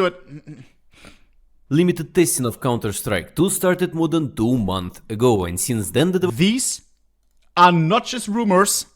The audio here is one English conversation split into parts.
Do it. Limited testing of Counter-Strike 2 started more than 2 months ago, and since then These are not just rumors.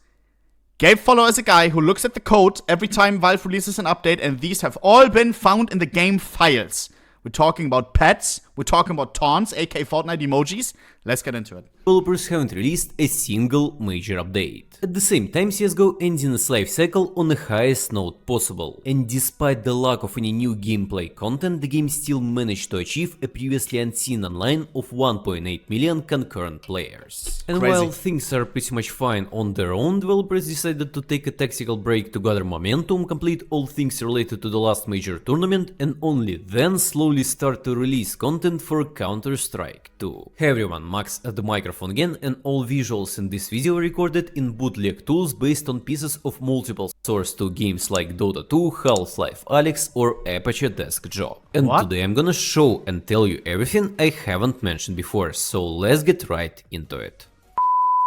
Gabe Follow is a guy who looks at the code every time Valve releases an update, and these have all been found in the game files. We're talking about pets, we're talking about taunts, aka Fortnite emojis. Let's get into it. developers haven't released a single major update. At the same time, CSGO ending its life cycle on the highest note possible, and despite the lack of any new gameplay content, the game still managed to achieve a previously unseen online of 1.8 million concurrent players. And Crazy. while things are pretty much fine on their own, developers decided to take a tactical break to gather momentum, complete all things related to the last major tournament, and only then slowly start to release content for Counter-Strike 2. Hey everyone, Max at the microphone again, and all visuals in this video recorded in bootleg tools based on pieces of multiple source to games like Dota 2, Half-Life Alyx or Apache Desk Job. And today I'm gonna show and tell you everything I haven't mentioned before, so let's get right into it.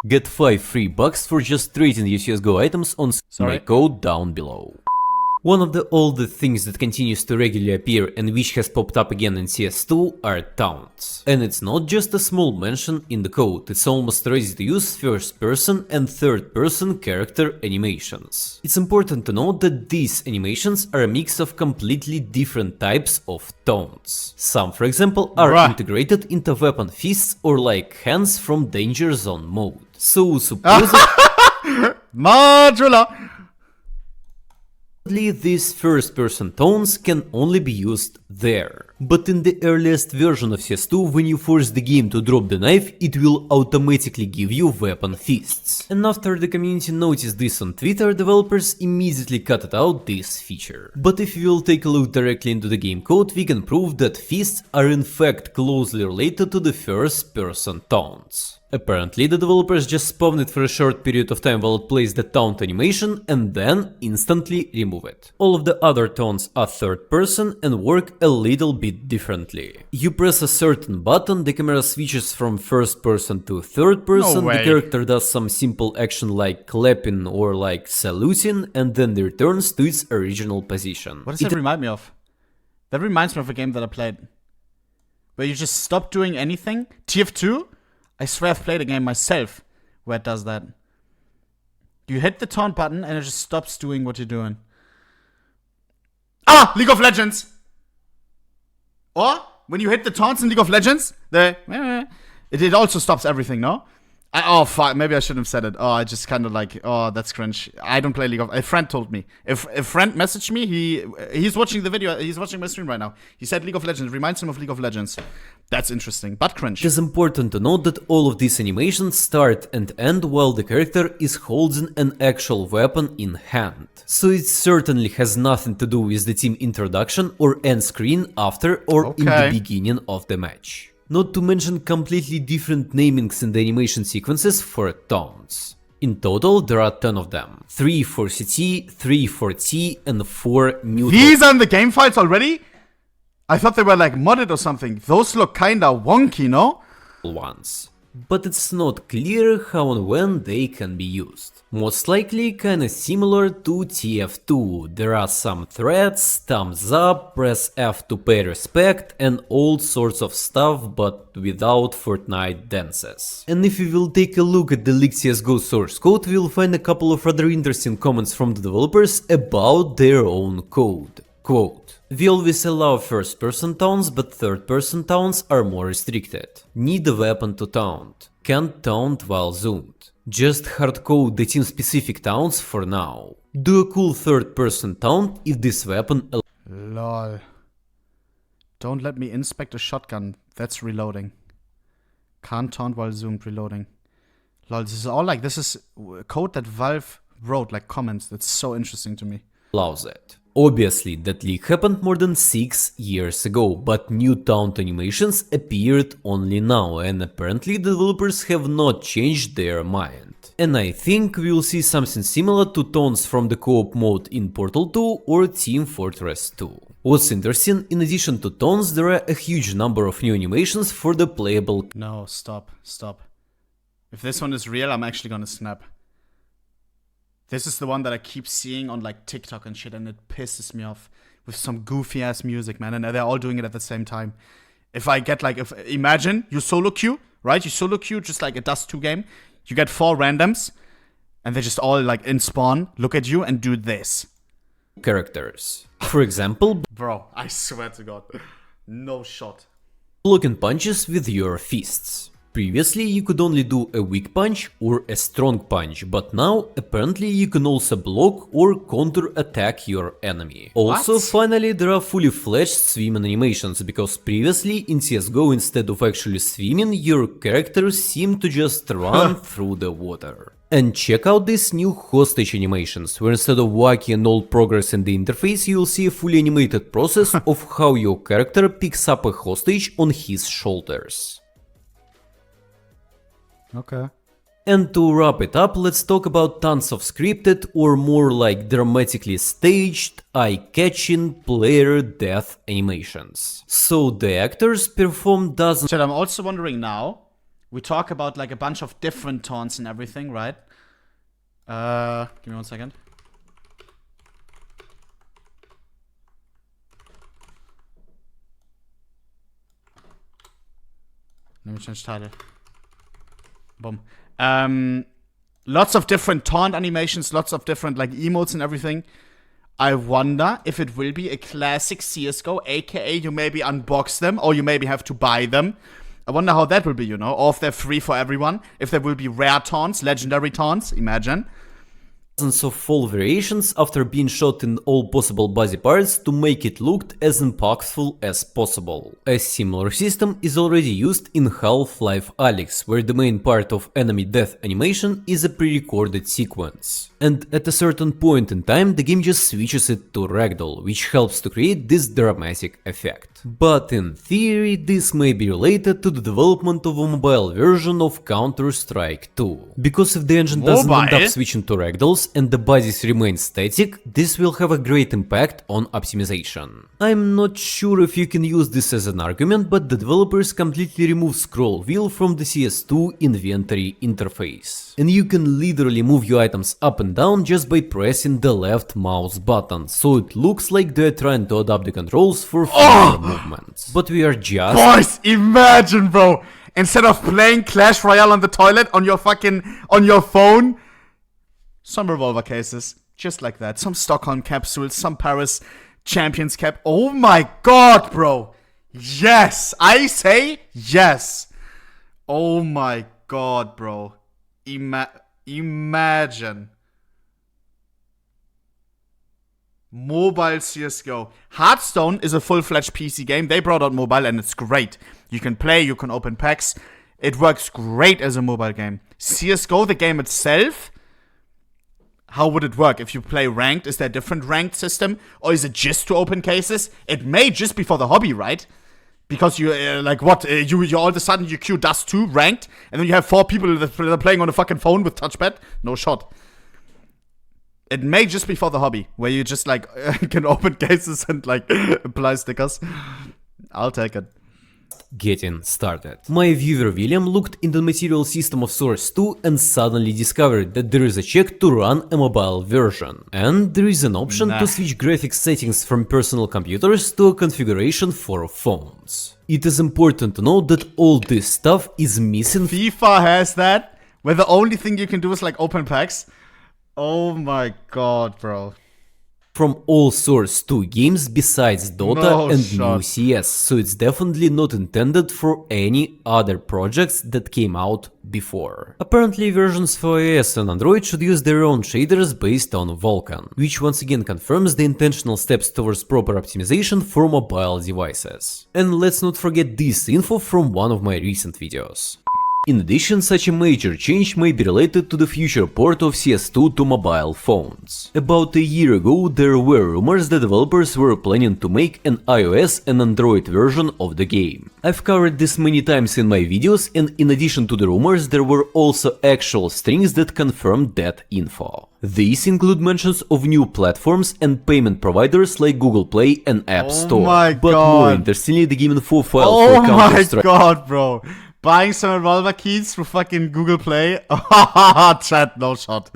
Get 5 free bucks for just trading your CSGO items on my code down below. One of the oldest things that continues to regularly appear and which has popped up again in CS2 are taunts. And it's not just a small mention in the code, it's almost ready to use first person and third person character animations. It's important to note that these animations are a mix of completely different types of taunts. Some, for example, are integrated into weapon fists or like hands from Danger Zone mode. So supposedly Modular! these first-person taunts can only be used there. But in the earliest version of CS2, when you force the game to drop the knife, it will automatically give you weapon fists. And after the community noticed this on Twitter, developers immediately cut out this feature. But if you will take a look directly into the game code, we can prove that fists are in fact closely related to the first-person taunts. Apparently, the developers just spawned it for a short period of time while it plays the taunt animation and then instantly remove it. All of the other taunts are third person and work a little bit differently. You press a certain button, the camera switches from first person to third person, the character does some simple action like clapping or like saluting, and then returns to its original position. What does that remind me of? That reminds me of a game that I played, where you just stop doing anything. TF2? I swear I've played a game myself where it does that. You hit the taunt button and it just stops doing what you're doing. Ah! League of Legends! Or, when you hit the taunts in League of Legends, it also stops everything, no? Oh, fuck, maybe I shouldn't have said it. Oh, I just kind of like, oh, that's cringe. I don't play League of... A friend told me. If a friend messaged me, he's watching the video, he's watching my stream right now. He said League of Legends, reminds him of League of Legends. That's interesting, but cringe. It is important to note that all of these animations start and end while the character is holding an actual weapon in hand. So it certainly has nothing to do with the team introduction or end screen after or in the beginning of the match. Not to mention completely different namings in the animation sequences for taunts. In total, there are 10 of them. 3 for CT, 3 for T, and 4 neutral. These are in the game files already? I thought they were like modded or something. Those look kinda wonky, no? Ones. But it's not clear how and when they can be used. Most likely kinda similar to TF2, there are some threads, thumbs up, press F to pay respect and all sorts of stuff, but without Fortnite dances. And if we will take a look at the leaked CSGO source code, we will find a couple of rather interesting comments from the developers about their own code. Quote, "We always allow first-person taunts, but third-person taunts are more restricted. Need a weapon to taunt. Can't taunt while zoomed. Just hardcode the team-specific taunts for now. Do a cool third-person taunt if this weapon..." Lol. Don't let me inspect a shotgun. That's reloading. Can't taunt while zoomed, reloading. Lol, this is all like, this is code that Valve wrote, like comments. That's so interesting to me. Allows it. Obviously, that leak happened more than 6 years ago, but new taunt animations appeared only now, and apparently the developers have not changed their mind. And I think we'll see something similar to taunts from the co-op mode in Portal 2 or Team Fortress 2. What's interesting, in addition to taunts, there are a huge number of new animations for the playable... No, stop. If this one is real, I'm actually gonna snap. This is the one that I keep seeing on like TikTok and shit, and it pisses me off. with some goofy ass music, man, and they're all doing it at the same time. If I get like, imagine you solo queue, right? You solo queue just like a Dust 2 game. You get 4 randoms, and they just all like in spawn, look at you and do this. Characters. For example, bro, I swear to God, no shot. blocking punches with your fists. Previously, you could only do a weak punch or a strong punch, but now apparently you can also block or counter-attack your enemy. Also, What? finally, there are fully fledged swimming animations, because previously in CSGO, instead of actually swimming, your characters seem to just run through the water. And check out these new hostage animations, where instead of VAC and all progress in the interface, you'll see a fully animated process of how your character picks up a hostage on his shoulders. Okay. And to wrap it up, let's talk about tons of scripted or more like dramatically staged, eye-catching player death animations. So the actors perform dozens. Chat, I'm also wondering now, we talk about like a bunch of different taunts and everything, right? Give me 1 second. Let me change title. Boom. Lots of different taunt animations, lots of different like emotes and everything. I wonder if it will be a classic CSGO, aka you maybe unbox them or you maybe have to buy them. I wonder how that will be, you know, or if they're free for everyone. If there will be rare taunts, legendary taunts, imagine. Of fall variations after being shot in all possible body parts to make it look as impactful as possible. A similar system is already used in Half-Life Alyx, where the main part of enemy death animation is a pre-recorded sequence. And at a certain point in time, the game just switches it to ragdoll, which helps to create this dramatic effect. But in theory, this may be related to the development of a mobile version of Counter-Strike 2. Because if the engine doesn't end up switching to ragdolls and the bodies remain static, this will have a great impact on optimization. I'm not sure if you can use this as an argument, but the developers completely removed scroll wheel from the CS2 inventory interface. And you can literally move your items up and down just by pressing the left mouse button, so it looks like they're trying to adapt the controls for faster movements. But we are just... Boys, imagine, bro! Instead of playing Clash Royale on the toilet on your phone, some revolver cases, just like that. Some Stockholm capsules, some Paris Champions cap. Oh my god, bro! Yes! I say yes! Oh my god, bro. Imagine. Mobile CSGO. Hearthstone is a full-fledged PC game. They brought out mobile and it's great. You can play, you can open packs. It works great as a mobile game. CSGO, the game itself, how would it work? If you play ranked, is there a different ranked system? Or is it just to open cases? It may just be for the hobby, right? Because you, you all of a sudden you queue Dust 2 ranked, and then you have 4 people that are playing on a fucking phone with touchpad? No shot. It may just be for the hobby, where you just like can open cases and like apply stickers. I'll take it. Getting started. My viewer William looked in the material system of Source 2 and suddenly discovered that there is a check to run a mobile version. And there is an option to switch graphics settings from personal computers to a configuration for phones. It is important to note that all this stuff is missing. FIFA has that, where the only thing you can do is like open packs. Oh my god, bro. From all Source 2 games besides Dota and new CS, so it's definitely not intended for any other projects that came out before. Apparently versions for iOS and Android should use their own shaders based on Vulkan, which once again confirms the intentional steps towards proper optimization for mobile devices. And let's not forget this info from one of my recent videos. In addition, such a major change may be related to the future port of CS2 to mobile phones. About a year ago, there were rumors that developers were planning to make an iOS and Android version of the game. I've covered this many times in my videos, and in addition to the rumors, there were also actual strings that confirmed that info. These include mentions of new platforms and payment providers like Google Play and App Store. But more interestingly, the game info file for Counter-Strike. Oh my god, bro. Buying some revolver keys through fucking Google Play? Chat, no shot.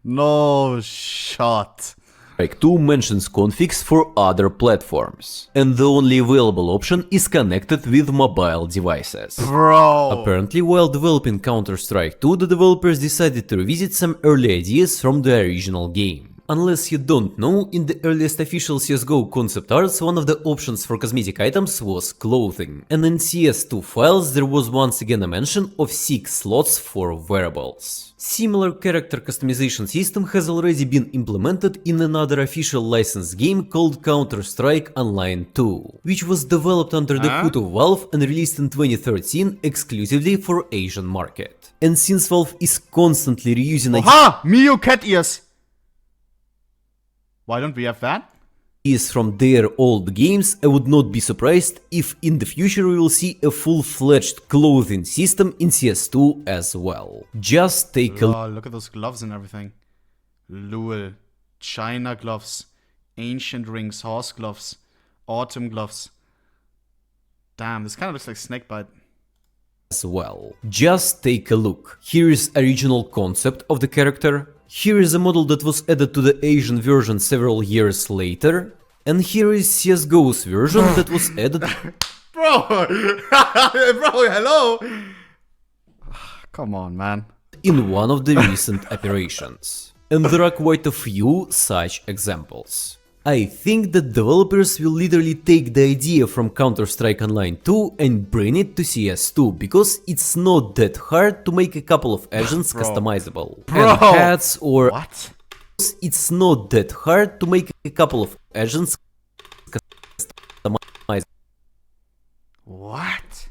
No shot. Strike 2 mentions configs for other platforms, and the only available option is connected with mobile devices. Bro. Apparently, while developing Counter-Strike 2, the developers decided to revisit some early ideas from the original game. Unless you don't know, in the earliest official CSGO concept arts, one of the options for cosmetic items was clothing. And in CS2 files there was once again a mention of 6 slots for wearables. Similar character customization system has already been implemented in another official licensed game called Counter-Strike Online 2, which was developed under the hood of Valve and released in 2013 exclusively for Asian market. And since Valve is constantly reusing Miu cat ears! Why don't we have that? ideas from their old games, I would not be surprised if in the future we will see a full-fledged clothing system in CS2 as well. Just take a look at those gloves and everything. Lul. China gloves. Ancient rings. Horse gloves. Autumn gloves. Damn, this kind of looks like Snakebite. as well. Just take a look. Here is original concept of the character. Here is a model that was added to the Asian version several years later. And here is CSGO's version that was added... Bro! Bro, hello! Come on, man. in one of the recent operations. And there are quite a few such examples. I think that developers will literally take the idea from Counter-Strike Online 2 and bring it to CS2, because it's not that hard to make a couple of agents customizable. And hats or... What? It's not that hard to make a couple of agents customizable. What?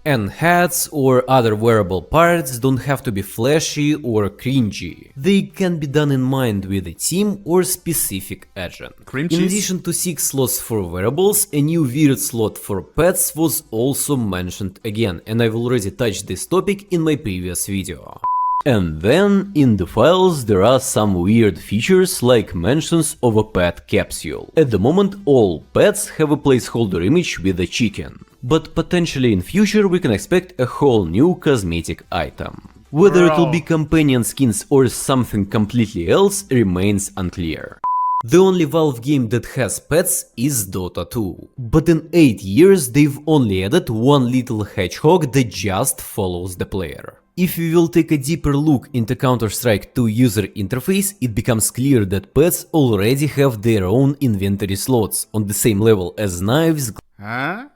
And hats or other wearable parts don't have to be flashy or cringy. They can be done in mind with a team or specific agent. Cream In cheese? addition to 6 slots for wearables, a new weird slot for pets was also mentioned again, and I've already touched this topic in my previous video. And then, in the files, there are some weird features like mentions of a pet capsule. At the moment, all pets have a placeholder image with a chicken. But potentially in future we can expect a whole new cosmetic item. Whether it will be companion skins or something completely else remains unclear. The only Valve game that has pets is Dota 2. But in 8 years they've only added one little hedgehog that just follows the player. If we will take a deeper look into Counter-Strike 2 user interface, it becomes clear that pets already have their own inventory slots, on the same level as knives, Huh?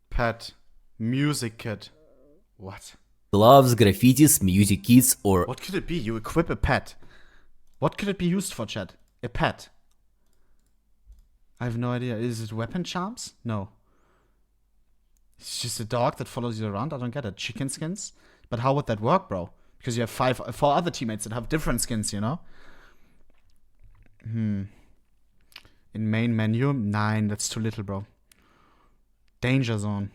Pet. Music kit. What? gloves, graffitis, music kits, or What could it be? You equip a pet. What could it be used for, chat? A pet. I have no idea. Is it weapon charms? No. It's just a dog that follows you around? I don't get it. Chicken skins? But how would that work, bro? Because you have four other teammates that have different skins, you know? In main menu? 9. That's too little, bro. Danger zone.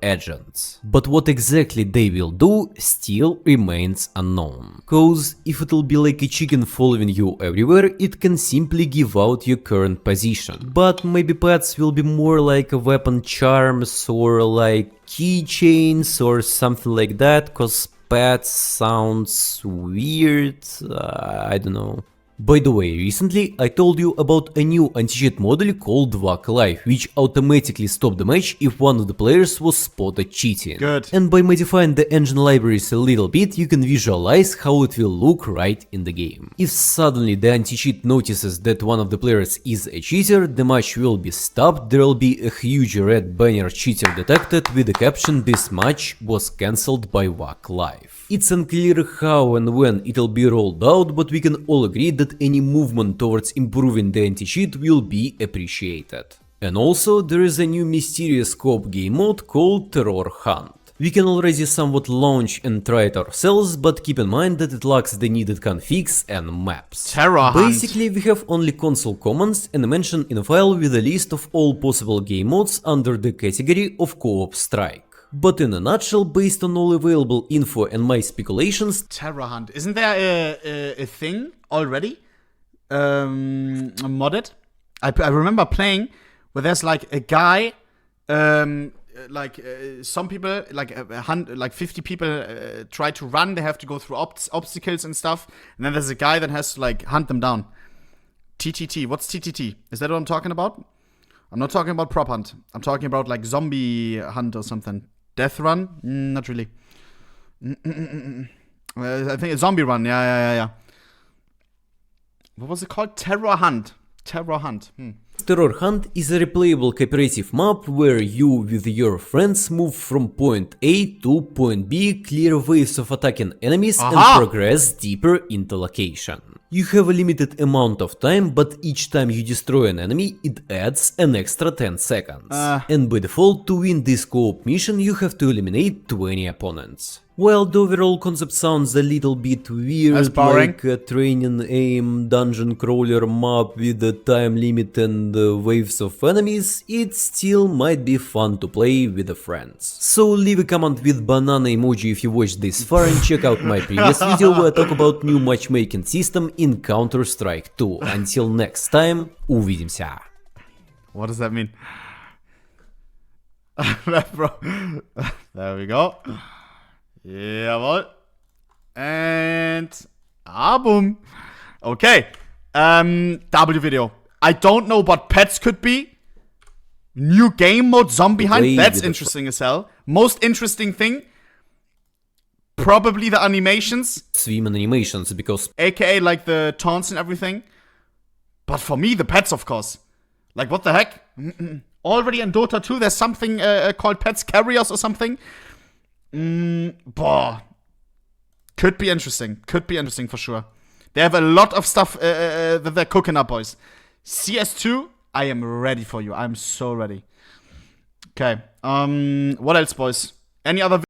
agents. But what exactly they will do still remains unknown. Cause if it'll be like a chicken following you everywhere, it can simply give out your current position. But maybe pets will be more like a weapon charms or like keychains or something like that, cause pets sounds weird, I don't know. By the way, recently I told you about a new anti-cheat model called VAC Live, which automatically stopped the match if one of the players was spotted cheating. Good. And by modifying the engine libraries a little bit, you can visualize how it will look right in the game. If suddenly the anti-cheat notices that one of the players is a cheater, the match will be stopped, there will be a huge red banner cheater detected with the caption "This match was cancelled by VAC Live." It's unclear how and when it'll be rolled out, but we can all agree that any movement towards improving the anti-cheat will be appreciated. And also, there is a new mysterious co-op game mode called Terror Hunt. We can already somewhat launch and try it ourselves, but keep in mind that it lacks the needed configs and maps. Terror Hunt. Basically, we have only console commands and a mention in a file with a list of all possible game modes under the category of co-op strike. But in a nutshell, based on all available info and my speculations, Terror Hunt. Isn't there a thing already? Modded? I remember playing where there's like a guy some people, like 50 people try to run. They have to go through obstacles and stuff. And then there's a guy that has to like hunt them down. TTT. What's TTT? Is that what I'm talking about? I'm not talking about prop hunt. I'm talking about like zombie hunt or something. Death run? Not really. I think a zombie run. Yeah. What was it called? Terror hunt. Terror hunt. Terror Hunt is a replayable cooperative map where you with your friends move from point A to point B, clear waves of attacking enemies and progress deeper into location. You have a limited amount of time, but each time you destroy an enemy, it adds an extra 10 seconds. And by default, to win this co-op mission, you have to eliminate 20 opponents. While the overall concept sounds a little bit weird, like a training aim dungeon crawler map with a time limit and waves of enemies, it still might be fun to play with the friends. So leave a comment with banana emoji if you watched this far and check out my previous video where I talk about new matchmaking system in Counter-Strike 2. Until next time, увидимся! What does that mean? Bro. There we go. Jawohl. And boom. Okay. W video. I don't know what pets could be. New game mode, zombie hunt. That's interesting as hell. Most interesting thing, probably the animations. Swim animations, because AKA like the taunts and everything. But for me, the pets, of course. Like, what the heck? Already in Dota 2, there's something called pets carriers or something. Could be interesting. Could be interesting for sure. They have a lot of stuff that they're cooking up, boys. CS2, I am ready for you. I'm so ready. Okay. What else, boys? Any other